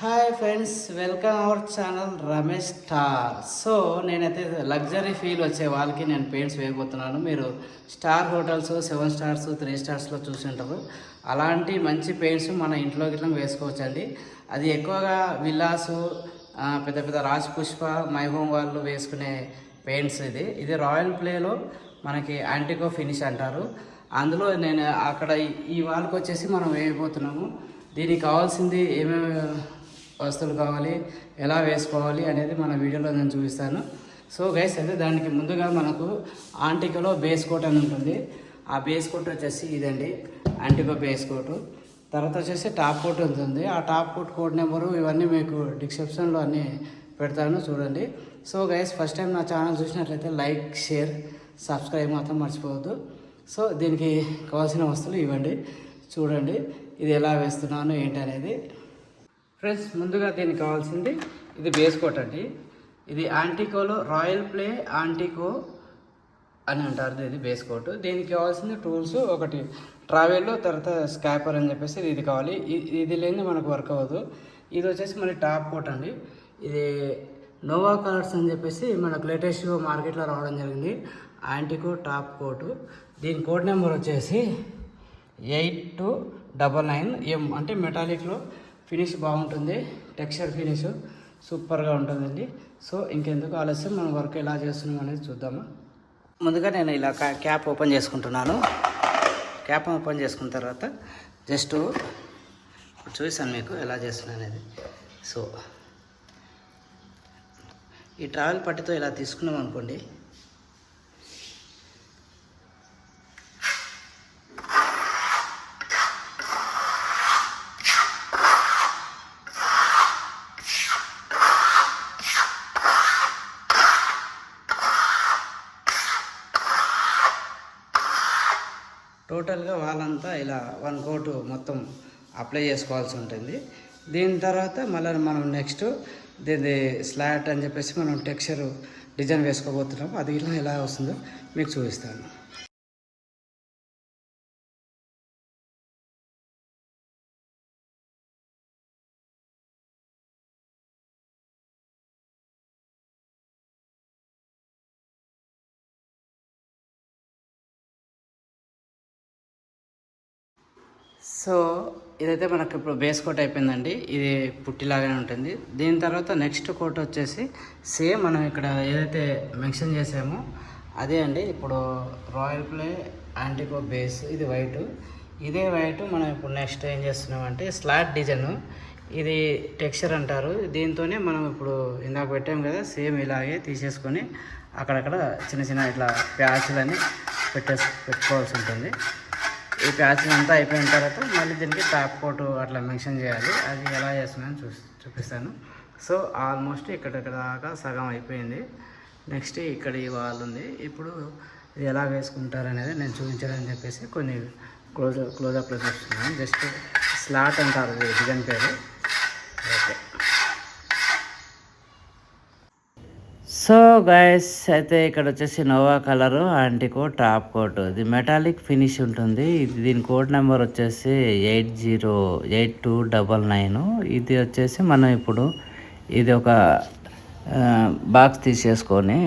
Hi friends, welcome our channel Ramesh star. So నేనైతే luxury feel వచ్చే వాళ్ళకి నేను పెయింట్స్ వేయబోతున్నాను. మీరు స్టార్ హోటల్స్ 7 స్టార్స్ 3 స్టార్స్లో చూసింటారు. అలాంటి మంచి పెయింట్స్ మన ఇంట్లో గిట్లా వేసుకోవచ్చండి. అది ఎక్కువగా విల్లాసు, పెద్ద పెద్ద రాజ్ పుష్ప, మై హోమ్ వాళ్ళు వేసుకునే పెయింట్స్. ఇది రాయల్ ప్లేలో మనకి యాంటికో ఫినిష్ అంటారు. అందులో నేను అక్కడ ఈ వాళ్ళకి వచ్చేసి మనం వేయబోతున్నాము. దీనికి కావాల్సింది ఏమేమి వస్తువులు కావాలి, ఎలా వేసుకోవాలి అనేది మన వీడియోలో నేను చూపిస్తాను. సో గైస్, అయితే దానికి ముందుగా మనకు ఆంటికోలో బేస్ కోట్ అని ఉంటుంది. ఆ బేస్ కోట్ వచ్చేసి ఇదండి, ఆంటికో బేస్ కోటు. తర్వాత వచ్చేసి టాప్ కోట్ ఉంటుంది. ఆ టాప్ కోట్ కోడ్ నెంబరు ఇవన్నీ మీకు డిస్క్రిప్షన్లో అన్నీ పెడతాను, చూడండి. సో గైస్, ఫస్ట్ టైం నా ఛానల్ చూసినట్లయితే లైక్, షేర్, సబ్స్క్రైబ్ మాత్రం మర్చిపోవద్దు. సో దీనికి కావాల్సిన వస్తువులు ఇవ్వండి, చూడండి ఇది ఎలా వేస్తున్నాను ఏంటి అనేది. ఫ్రెండ్స్, ముందుగా దీనికి కావాల్సింది ఇది బేస్ కోట్ అండి. ఇది ఆంటికోలో రాయల్ ప్లే ఆంటికో అని అంటారు. ఇది బేస్ కోట్. దీనికి కావాల్సింది టూల్స్ ఒకటి ట్రావెల్లో, తర్వాత స్కాపర్ అని చెప్పేసి ఇది కావాలి. ఇది లేని మనకు వర్క్ అవ్వదు. ఇది వచ్చేసి మన టాప్ కోట్ అండి. ఇది నోవా కలర్స్ అని చెప్పేసి మనకు లేటెస్ట్గా మార్కెట్లో రావడం జరిగింది. ఆంటికో టాప్ కోటు. దీని కోడ్ నెంబర్ వచ్చేసి 8299M. అంటే మెటాలిక్లో ఫినిష్ బాగుంటుంది, టెక్స్చర్ ఫినిష్ సూపర్గా ఉంటుందండి. సో ఇంకెందుకు ఆలస్యం, మనం వర్క్ ఎలా చేస్తున్నాం అనేది చూద్దాము. ముందుగా నేను ఇలా క్యాప్ ఓపెన్ చేసుకుంటున్నాను. క్యాప్ ఓపెన్ చేసుకున్న తర్వాత జస్ట్ చూసాను మీకు ఎలా చేస్తున్నాను అనేది. సో ఈ ట్రావెల్ పట్టితో ఇలా తీసుకున్నాం అనుకోండి, టోటల్గా వాళ్ళంతా ఇలా 1 కోటు మొత్తం అప్లై చేసుకోవాల్సి ఉంటుంది. దీని తర్వాత మళ్ళీ మనం నెక్స్ట్ దీని స్లాట్ అని చెప్పేసి మనం టెక్స్చర్ డిజైన్ వేసుకోబోతున్నాం. అది ఇలా ఎలా వస్తుందో మీకు చూపిస్తాను. సో ఇదైతే మనకు ఇప్పుడు బేస్ కోట్ అయిపోయిందండి. ఇది పుట్టిలాగానే ఉంటుంది. దీని తర్వాత నెక్స్ట్ కోట్ వచ్చేసి సేమ్ మనం ఇక్కడ ఏదైతే మెన్షన్ చేసామో అదే అండి. ఇప్పుడు రాయల్ ప్లే యాంటికో బేస్, ఇది వైట్. ఇదే వైట్ మనం ఇప్పుడు నెక్స్ట్ ఏం చేస్తున్నామంటే స్లాట్ డిజైన్. ఇది టెక్స్చర్ అంటారు. దీంతోనే మనం ఇప్పుడు ఇందాక పెట్టాం కదా, సేమ్ ఇలాగే తీసేసుకొని అక్కడక్కడ చిన్న చిన్న ఇట్లా ప్యాచ్లని పెట్టుకోవాల్సి ఉంటుంది. ఈ ప్యాచింగ్ అంతా అయిపోయిన తర్వాత మళ్ళీ దీనికి టాప్ కోట్ అట్లా మెన్షన్ చేయాలి. అది ఎలా చేస్తున్నాను చూపిస్తాను. సో ఆల్మోస్ట్ ఇక్కడ దాకా సగం అయిపోయింది. నెక్స్ట్ ఇక్కడ ఈ వాల్ ఉంది. ఇప్పుడు ఇది ఎలా వేసుకుంటారు అనేది నేను చూపించాలని చెప్పేసి కొన్ని క్లోజప్లో చూస్తున్నాను. జస్ట్ స్లాట్ అంటారు డిజైన్ పేరు. ఓకే. సో గైస్, అయితే ఇక్కడ వచ్చేసి నోవా కలరు ఆంటికో టాప్ కోట్. ఇది మెటాలిక్ ఫినిష్ ఉంటుంది. దీని కోడ్ నెంబర్ వచ్చేసి 808299. ఇది వచ్చేసి మనం ఇప్పుడు ఇది ఒక బాక్స్ తీసేసుకొని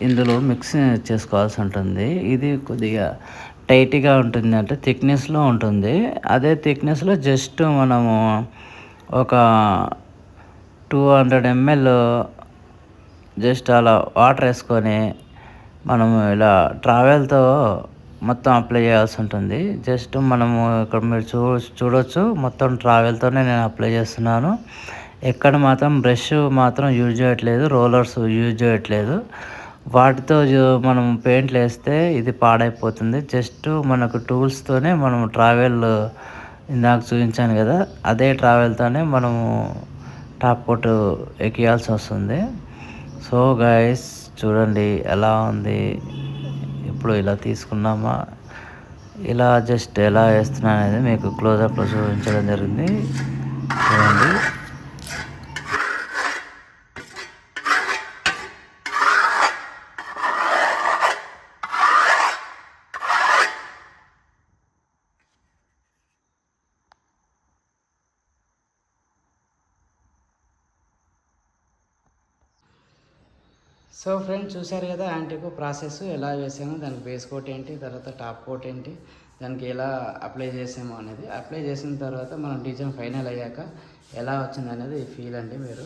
ఇందులో మిక్స్ చేసుకోవాల్సి ఉంటుంది. ఇది కొద్దిగా టైట్గా ఉంటుంది, అంటే థిక్నెస్లో ఉంటుంది. అదే థిక్నెస్లో జస్ట్ మనము ఒక 200 ml జస్ట్ అలా వాటర్ వేసుకొని మనము ఇలా ట్రావెల్తో మొత్తం అప్లై చేయాల్సి ఉంటుంది. జస్ట్ మనము ఇక్కడ మీరు చూడొచ్చు, మొత్తం ట్రావెల్తోనే నేను అప్లై చేస్తున్నాను. ఎక్కడ మాత్రం బ్రష్ మాత్రం యూజ్ చేయట్లేదు, రోలర్స్ యూజ్ చేయట్లేదు. వాటితో మనం పెయింట్లు వేస్తే ఇది పాడైపోతుంది. జస్ట్ మనకు టూల్స్తోనే మనం ట్రావెల్ ఇందాక చూపించాను కదా, అదే ట్రావెల్తోనే మనము టాప్ కోట్ ఎక్కియాల్సి వస్తుంది. సో గైస్, చూడండి ఎలా ఉంది. ఇప్పుడు ఇలా తీసుకున్నామా, ఇలా జస్ట్ ఎలా వేస్తున్నా అనేది మీకు క్లోజప్లో చూపించడం జరిగింది. చూడండి. సో ఫ్రెండ్స్ చూశారు కదా యాంటికో ప్రాసెస్ ఎలా చేసామో, దానికి బేస్ కోట్ ఏంటి, తర్వాత టాప్ కోట్ ఏంటి, దానికి ఎలా అప్లై చేసామో అనేది. అప్లై చేసిన తర్వాత మనం డిజైన్ ఫైనల్ అయ్యాక ఎలా వచ్చింది అనేది ఫీల్ అండి. మీరు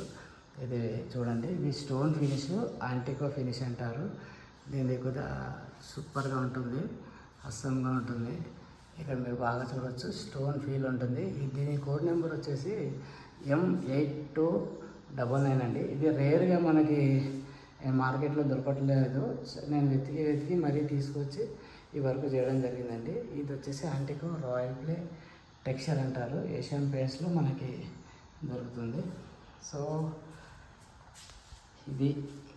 ఇది చూడండి, ఇది స్టోన్ ఫినిష్, యాంటికో ఫినిష్ అంటారు. దీని కూడా సూపర్గా ఉంటుంది, అస్సంగా ఉంటుంది. ఇక్కడ మీరు బాగా చూడవచ్చు, స్టోన్ ఫీల్ ఉంటుంది. దీని కోడ్ నెంబర్ వచ్చేసి M8299 అండి. ఇది రేర్గా మనకి మార్కెట్లో దొరకట్లేదు. నేను వెతికి మరీ తీసుకొచ్చి ఈ వర్క్ చేయడం జరిగిందండి. ఇది వచ్చేసి యాంటికో రాయల్ ప్లే టెక్స్చర్ అంటారు. ఏషియన్ పెయింట్స్లో మనకి దొరుకుతుంది. సో ఇది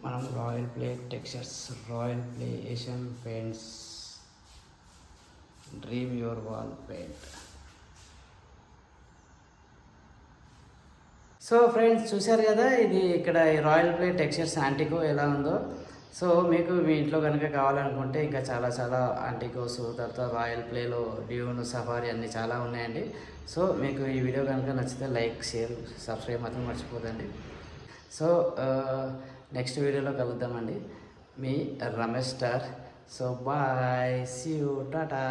మనం royal play textures, royal play Asian paints dream your wall paint. So friends చూశారు కదా, ఇది ఇక్కడ రాయల్ ప్లే టెక్స్చర్స్ యాంటికో ఎలా ఉందో. సో మీకు మీ ఇంట్లో కనుక కావాలనుకుంటే ఇంకా చాలా చాలా యాంటికోస్, తర్వాత రాయల్ ప్లేలో డ్యూన్, సఫారీ అన్నీ చాలా ఉన్నాయండి. సో మీకు ఈ వీడియో కనుక నచ్చితే లైక్, షేర్, సబ్స్క్రైబ్ మాత్రం మర్చిపోదండి. సో నెక్స్ట్ వీడియోలో కలుద్దామండి. మీ Ramesh star. So bye, see you, Tata.